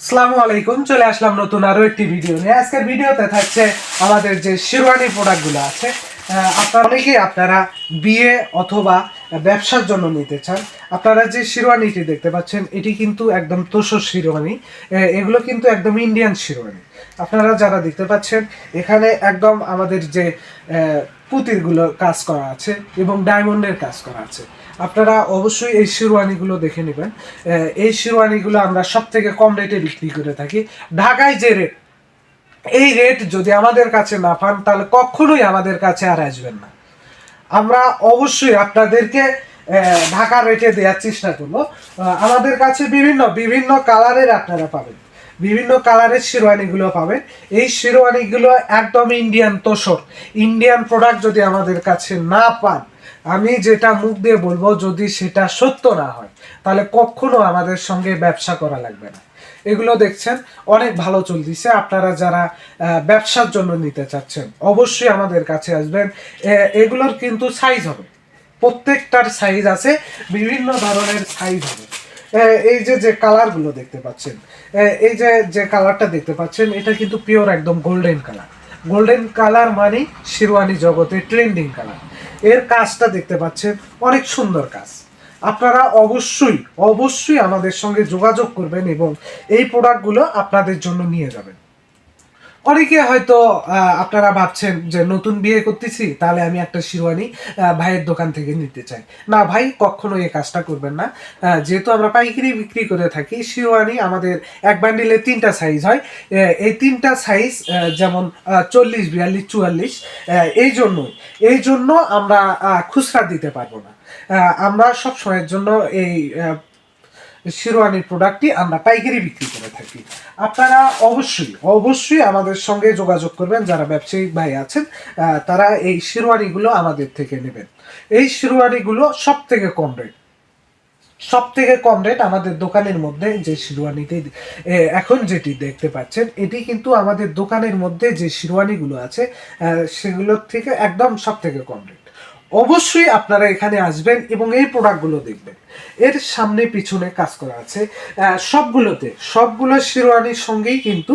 আসসালামু আলাইকুম, চলে আসলাম নতুন আরো একটি ভিডিও নিয়ে। আজকের ভিডিওতে থাকছে আমাদের যে শেরওয়ানি প্রোডাক্টগুলো আছে। আপনারা বিয়ে অথবা ব্যবসার জন্য নিতে চান। আপনারা যে শেরওয়ানিটি দেখতে পাচ্ছেন এটি কিন্তু একদম তোসর শেরওয়ানি। এগুলো কিন্তু একদম ইন্ডিয়ান শেরওয়ানি। আপনারা যারা দেখতে পাচ্ছেন এখানে একদম আমাদের যে পুঁতিরগুলো কাজ করা আছে এবং ডায়মন্ডের কাজ করা আছে। আপনারা অবশ্যই এই শেরওয়ানিগুলো দেখে নেবেন। এই শেরওয়ানিগুলো আমরা সব থেকে কম রেটে বিক্রি করে থাকি। ঢাকায় যে রেট, এই রেট যদি আমাদের কাছে না পান তাহলে কখনোই আমাদের কাছে আর আসবেন না। আমরা অবশ্যই আপনাদেরকে ঢাকার রেটে দেওয়ার চেষ্টা করবো। আমাদের কাছে বিভিন্ন বিভিন্ন কালারের আপনারা পাবেন, বিভিন্ন কালারের শেরওয়ানিগুলো পাবেন। এই শেরওয়ানিগুলো একদম ইন্ডিয়ান তোসর, ইন্ডিয়ান প্রোডাক্ট যদি আমাদের কাছে না পান, আমি যেটা মুখ দিয়ে বলবো, যদি সেটা সত্য না হয় তাহলে কখনো আমাদের সঙ্গে ব্যবসা করা লাগবে না। এগুলো দেখছেন অনেক ভালো চলতেছে। আপনারা যারা ব্যবসার জন্য নিতে চাচ্ছেন অবশ্যই আমাদের কাছে আসবেন। এগুলোর কিন্তু সাইজ হবে, প্রত্যেকটার সাইজ আছে, বিভিন্ন ধরনের সাইজ হবে। এই যে যে কালারগুলো দেখতে পাচ্ছেন, এই যে যে কালারটা দেখতে পাচ্ছেন এটা কিন্তু পিওর একদম গোল্ডেন কালার। গোল্ডেন কালার মানে শেরওয়ানি জগতে ট্রেন্ডিং কালার। এর কাজটা দেখতে পাচ্ছেন অনেক সুন্দর কাজ। আপনারা অবশ্যই অবশ্যই আমাদের সঙ্গে যোগাযোগ করবেন এবং এই প্রোডাক্টগুলো আপনাদের জন্য নিয়ে যাবেন। অনেকে হয়তো আপনারা ভাবছেন যে নতুন বিয়ে করতেছি, তাহলে আমি একটা শেরওয়ানি ভাইয়ের দোকান থেকে নিতে চাই। না ভাই, কখনো এই কাজটা করবেন না। যেহেতু আমরা পাইকারি বিক্রি করে থাকি, শেরওয়ানি আমাদের এক বান্ডিলে 3টা সাইজ হয়। এই 3টা সাইজ যেমন 40, 42, 44, এই জন্য আমরা খুচরা দিতে পারবো না। আমরা সব সময়ের জন্য এই শেরওয়ানির প্রোডাক্টটি আমরা পাইকারি বিক্রি করে থাকি। আপনারা অবশ্যই অবশ্যই আমাদের সঙ্গে যোগাযোগ করবেন। যারা ব্যবসায়িক ভাই আছেন তারা এই শেরওয়ানিগুলো আমাদের থেকে নেবেন। এই শেরওয়ানিগুলো সব থেকে কম রেট, সব থেকে কম রেট আমাদের দোকানের মধ্যে। যে শেরওয়ানিটি এখন যেটি দেখতে পাচ্ছেন এটি কিন্তু আমাদের দোকানের মধ্যে যে শেরওয়ানিগুলো আছে সেগুলোর থেকে একদম সব থেকে কম রেট। অবশ্যই আপনারা এখানে আসবেন এবং এই প্রোডাক্টগুলো দেখবেন। এর সামনে পিছনে কাজ করা আছে, সবগুলো শেরওয়ানির সঙ্গেই কিন্তু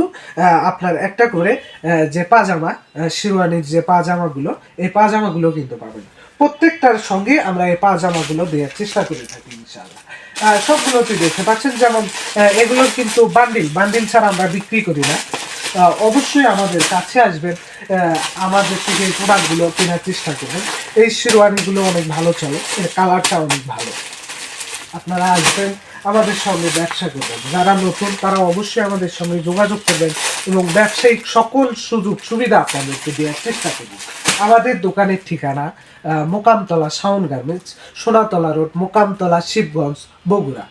আপনার একটা করে যে পাজামা, শেরওয়ানির যে পাজামাগুলো, এই পাজামাগুলো কিন্তু পাবেন। প্রত্যেকটার সঙ্গে আমরা এই পাজামাগুলো দেওয়ার চেষ্টা করে থাকি ইনশাআল্লাহ। সবগুলোতে দেখতে পাচ্ছেন, যেমন এগুলোর কিন্তু বান্ডিল ছাড়া আমরা বিক্রি করি না। অবশ্যই আমাদের কাছে আসবেন, আমাদের থেকে এই প্রোডাক্টগুলো কেনার চেষ্টা করবেন। এই শেরওয়ানিগুলো অনেক ভালো চলে, এর কালারটা অনেক ভালো। আপনারা আসবেন, আমাদের সঙ্গে ব্যবসা করবেন। যারা নতুন তারা অবশ্যই আমাদের সঙ্গে যোগাযোগ করবেন এবং ব্যবসায়িক সকল সুযোগ সুবিধা আপনাদেরকে দেওয়ার চেষ্টা করবেন। আমাদের দোকানের ঠিকানা মোকামতলা শাওন গার্মেন্টস, সোনাতলা রোড, মোকামতলা, শিবগঞ্জ, বগুড়া।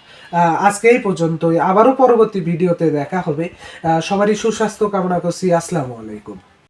আজকে এই পর্যন্তই, আবারও পরবর্তী ভিডিওতে দেখা হবে। সবারই সুস্বাস্থ্য কামনা করছি। আসসালামু আলাইকুম।